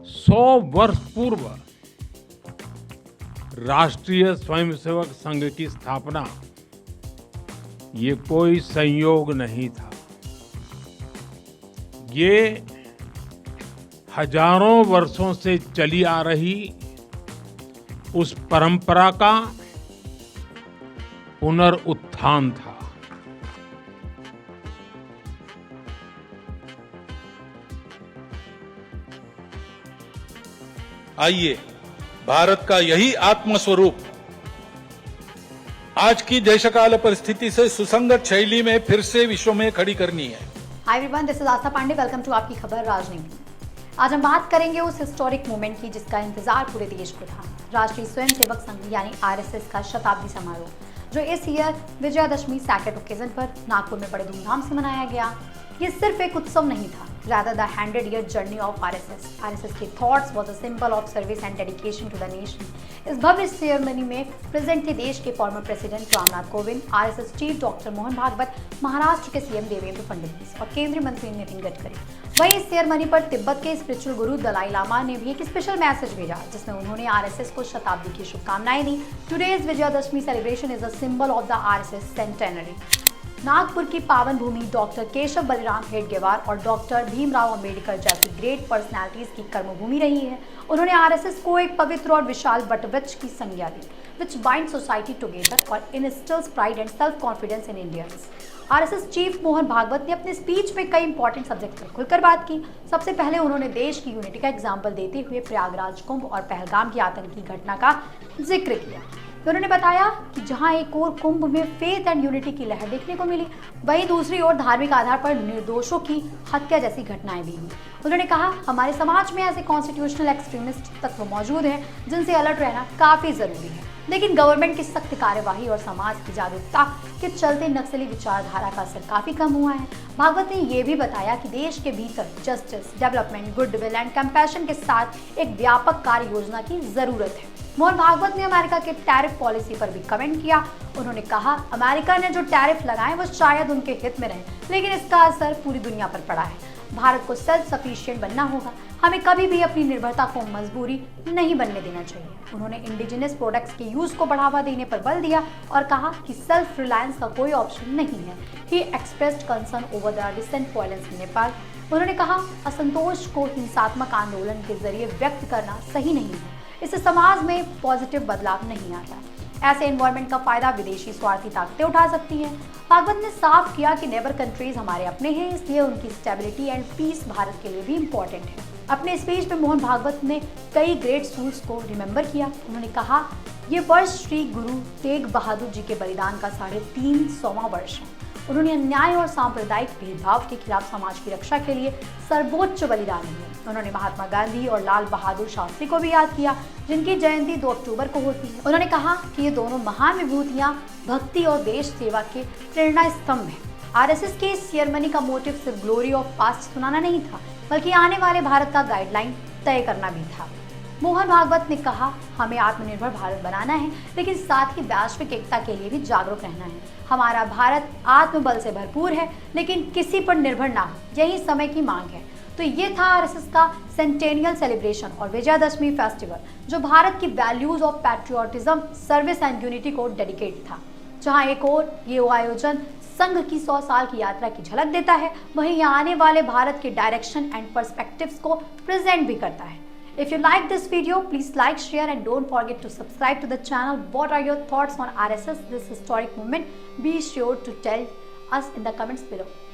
100 वर्ष पूर्व राष्ट्रीय स्वयंसेवक संघ की स्थापना ये कोई संयोग नहीं था। ये हजारों वर्षों से चली आ रही उस परंपरा का पुनरुत्थान था। आइए, भारत का यही आत्मस्वरूप आज की देशकाल परिस्थिति से सुसंगत शैली में फिर से विश्व में खड़ी करनी है। Hi everyone, this is Aastha Pandey. Welcome to आपकी खबर राजनीति। आज हम बात करेंगे उस हिस्टोरिक मूवमेंट की जिसका इंतजार पूरे देश को था। राष्ट्रीय स्वयंसेवक संघ यानी आरएसएस का शताब्दी समारोह, जो इस ईयर विजयादशमी सैक्रेड ओकेजन पर नागपुर में बड़े धूमधाम से मनाया गया। ये सिर्फ एक उत्सव नहीं था, rather the 100-year journey of RSS. RSS के thoughts was a symbol of service and dedication to the nation. इस भव्य सेरेमनी में प्रेजेंट थे देश के former president Ramnath Kovind, RSS chief doctor Mohan Bhagwat, Maharashtra के सीएम देवेंद्र फडणवीस और केंद्रीय मंत्री नितिन गडकरी। वहीं इस सेरेमनी पर तिब्बत के स्पिरिचुअल गुरु दलाई लामा ने भी एक स्पेशल मैसेज भेजा, जिसमें उन्होंने आरएसएस को शताब्दी की शुभकामनाएं दी। Today's Vijayadashami celebration is a symbol of the RSS centenary. Nagpur की पावन भूमि डॉक्टर केशव बलिराम हेडगेवार और डॉक्टर भीमराव अंबेडकर जैसी ग्रेट पर्सनालिटीज की कर्मभूमि रही है। उन्होंने आरएसएस को एक पवित्र और विशाल वटवृक्ष की संज्ञा दी, which binds society together और instills pride and self confidence in Indians। RSS chief Mohan Bhagwat ने अपने स्पीच में कई इंपॉर्टेंट सब्जेक्ट पर खुलकर बात की। सबसे पहले उन्होंने देश की यूनिटी का एग्जाम्पल देते हुए प्रयागराज कुंभ और पहलगाम की आतंकी घटना का जिक्र किया। उन्होंने बताया कि जहां एक ओर कुंभ में फेथ एंड यूनिटी की लहर देखने को मिली, वहीं दूसरी ओर धार्मिक आधार पर निर्दोषों की हत्या जैसी घटनाएं भी हुई। उन्होंने कहा, हमारे समाज में ऐसे कॉन्स्टिट्यूशनल एक्सट्रीमिस्ट तत्व मौजूद हैं जिनसे अलर्ट रहना काफी जरूरी है, लेकिन गवर्नमेंट की सख्त कार्यवाही और समाज की जागरूकता के चलते नक्सली विचारधारा का असर काफी कम हुआ है। भागवत ने यह भी बताया कि देश के भीतर justice, development, goodwill and compassion के साथ एक व्यापक कार्य योजना की जरूरत है। मोहन भागवत ने अमेरिका के टैरिफ पॉलिसी पर भी कमेंट किया। उन्होंने कहा, अमेरिका ने जो टैरिफ लगाए वो शायद उनके हित में रहे, लेकिन इसका असर पूरी दुनिया पर पड़ा है। भारत को सेल्फ सफिशिएंट बनना होगा। हमें कभी भी अपनी निर्भरता को मजबूरी नहीं बनने देना चाहिए। उन्होंने इंडिजिनस प्रोडक्ट्स के यूज को बढ़ावा देने पर बल दिया और कहा कि सेल्फ रिलायंस का कोई ऑप्शन नहीं है। He expressed concern over the recent violence in Nepal. उन्होंने कहा, असंतोष को हिंसात्मक आंदोलन के जरिए व्यक्त करना सही नहीं है। इससे समाज में पॉजिटिव बदलाव नहीं आता। ऐसे एनवायरनमेंट का फायदा विदेशी स्वार्थी ताकतें उठा सकती हैं। भागवत ने साफ किया कि नेबर कंट्रीज हमारे अपने हैं, इसलिए उनकी स्टेबिलिटी एंड पीस भारत के लिए भी इम्पोर्टेंट है। अपने स्पीच में मोहन भागवत ने कई ग्रेट सूल्स को रिमेंबर किया। उन्होंने कहा, ये वर्ष श्री गुरु तेग बहादुर जी के बलिदान का 350वां वर्ष है। उन्होंने अन्याय और सांप्रदायिक भेदभाव के खिलाफ समाज की रक्षा के लिए सर्वोच्च बलिदान दिया। उन्होंने महात्मा गांधी और लाल बहादुर शास्त्री को भी याद किया, जिनकी जयंती 2 अक्टूबर को होती है। उन्होंने कहा कि ये दोनों महान विभूतियां भक्ति और देश सेवा के प्रेरणा स्तंभ हैं। आरएसएस के इस सेरेमनी का मोटिव सिर्फ ग्लोरी ऑफ पास्ट सुनाना नहीं था, बल्कि आने वाले भारत का गाइडलाइन तय करना भी था। मोहन भागवत ने कहा, हमें आत्मनिर्भर भारत बनाना है, लेकिन साथ ही वैश्विक एकता के लिए भी जागरूक रहना है। हमारा भारत आत्मबल से भरपूर है, लेकिन किसी पर निर्भर ना हो, यही समय की मांग है। तो ये था आरएसएस का सेंटेनियल सेलिब्रेशन और विजयादशमी फेस्टिवल, जो भारत की values of patriotism, service and unity को डेडिकेट था। जहां एक और ये आयोजन संघ की 100 साल की यात्रा की झलक देता है, वहीं आने वाले भारत के डायरेक्शन एंड पर्सपेक्टिव्स को प्रेजेंट भी करता है। If you like this video, please like, share and don't forget to subscribe to the channel. What are your thoughts on RSS, this historic movement? Be sure to tell us in the comments below.